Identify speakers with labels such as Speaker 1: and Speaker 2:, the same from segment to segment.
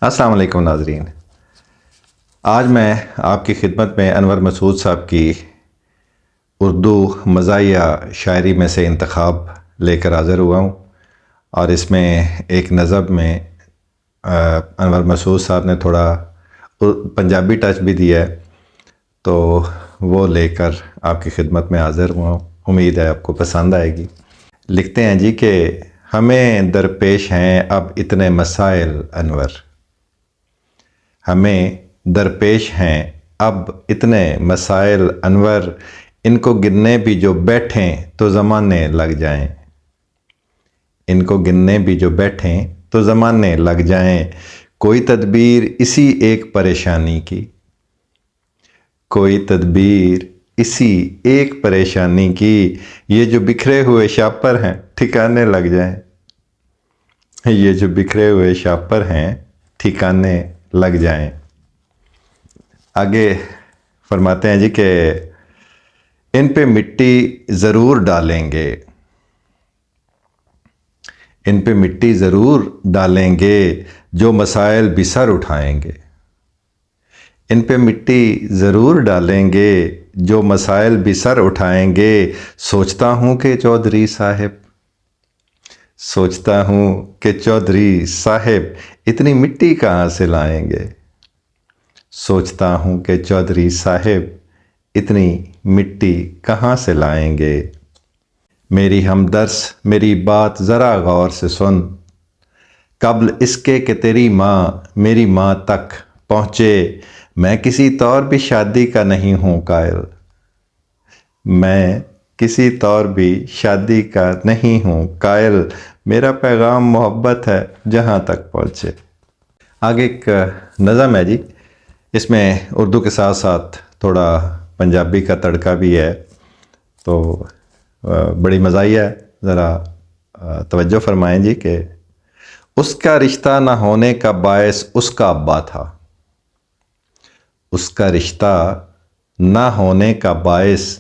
Speaker 1: السلام علیکم ناظرین، آج میں آپ کی خدمت میں انور مسعود صاحب کی اردو مزاحیہ شاعری میں سے انتخاب لے کر حاضر ہوا ہوں، اور اس میں ایک نظم میں انور مسعود صاحب نے تھوڑا پنجابی ٹچ بھی دیا ہے، تو وہ لے کر آپ کی خدمت میں حاضر ہوا ہوں۔ امید ہے آپ کو پسند آئے گی۔ لکھتے ہیں جی کہ ہمیں درپیش ہیں اب اتنے مسائل انور، ہمیں درپیش ہیں اب اتنے مسائل انور، ان کو گننے بھی جو بیٹھیں تو زمانے لگ جائیں، ان کو گننے بھی جو بیٹھیں تو زمانے لگ جائیں، کوئی تدبیر اسی ایک پریشانی کی، کوئی تدبیر اسی ایک پریشانی کی، یہ جو بکھرے ہوئے شاپر ہیں ٹھکانے لگ جائیں، یہ جو بکھرے ہوئے شاپر ہیں ٹھکانے لگ جائیں۔ آگے فرماتے ہیں جی کہ ان پہ مٹی ضرور ڈالیں گے، ان پہ مٹی ضرور ڈالیں گے جو مسائل بھی سر اٹھائیں گے، ان پہ مٹی ضرور ڈالیں گے جو مسائل بھی سر اٹھائیں گے، سوچتا ہوں کہ چودھری صاحب، سوچتا ہوں کہ چودھری صاحب اتنی مٹی کہاں سے لائیں گے، سوچتا ہوں کہ چودھری صاحب اتنی مٹی کہاں سے لائیں گے۔ میری ہمدرس میری بات ذرا غور سے سن، قبل اس کے کہ تیری ماں میری ماں تک پہنچے، میں کسی طور بھی شادی کا نہیں ہوں قائل، میں کسی طور بھی شادی کا نہیں ہوں قائل، میرا پیغام محبت ہے جہاں تک پہنچے۔ آگے ایک نظم ہے جی، اس میں اردو کے ساتھ ساتھ تھوڑا پنجابی کا تڑکا بھی ہے، تو بڑی مزاحیہ ہے، ذرا توجہ فرمائیں جی کہ اس کا رشتہ نہ ہونے کا باعث اس کا ابا تھا، اس کا رشتہ نہ ہونے کا باعث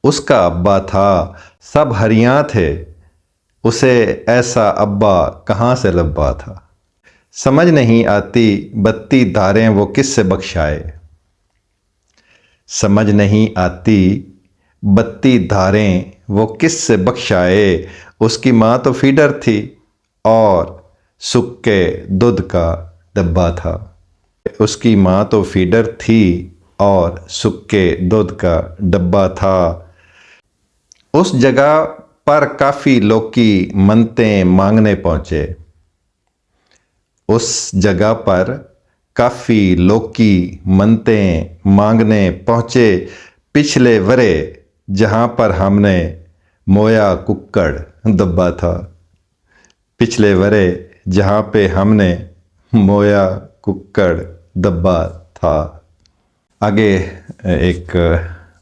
Speaker 1: اس کا ابا تھا، سب ہریاں تھے اسے ایسا ابا کہاں سے لبا تھا، سمجھ نہیں آتی بتی دھاریں وہ کس سے بخشائے، سمجھ نہیں آتی بتی دھاریں وہ کس سے بخشائے، اس کی ماں تو فیڈر تھی اور سکے دودھ کا ڈبہ تھا، اس کی ماں تو فیڈر تھی اور سکے دودھ کا ڈبہ تھا، اس جگہ پر کافی لوکی منتیں مانگنے پہنچے، اس جگہ پر کافی لوکی منتیں مانگنے پہنچے، پچھلے ورے جہاں پر ہم نے مویا ککڑ دبا تھا، پچھلے ورے جہاں پہ ہم نے مویا ککڑ دبا تھا۔ آگے ایک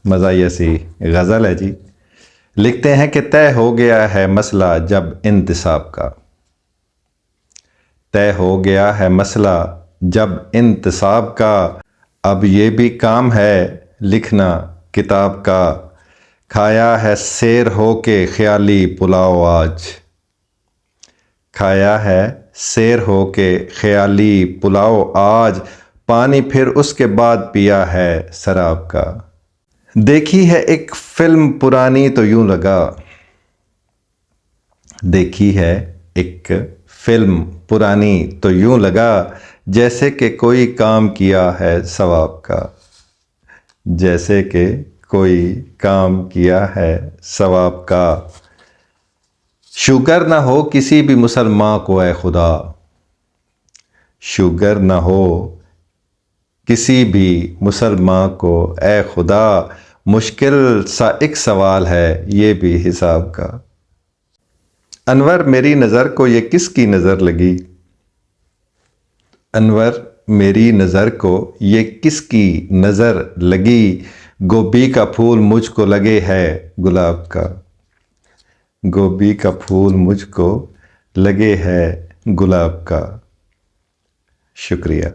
Speaker 1: مزاحیہ سی غزل ہے جی، لکھتے ہیں کہ طے ہو گیا ہے مسئلہ جب انتصاب کا، طے ہو گیا ہے مسئلہ جب انتصاب کا، اب یہ بھی کام ہے لکھنا کتاب کا، کھایا ہے سیر ہو کے خیالی پلاؤ آج، کھایا ہے سیر ہو کے خیالی پلاؤ آج، پانی پھر اس کے بعد پیا ہے شراب کا، دیکھی ہے ایک فلم پرانی تو یوں لگا، دیکھی ہے ایک فلم پرانی تو یوں لگا، جیسے کہ کوئی کام کیا ہے ثواب کا، جیسے کہ کوئی کام کیا ہے ثواب کا، شوگر نہ ہو کسی بھی مسلمان کو اے خدا، شوگر نہ ہو کسی بھی مسلمان کو اے خدا، مشکل سا ایک سوال ہے یہ بھی حساب کا، انور میری نظر کو یہ کس کی نظر لگی، انور میری نظر کو یہ کس کی نظر لگی، گوبھی کا پھول مجھ کو لگے ہے گلاب کا، گوبھی کا پھول مجھ کو لگے ہے گلاب کا۔ شکریہ۔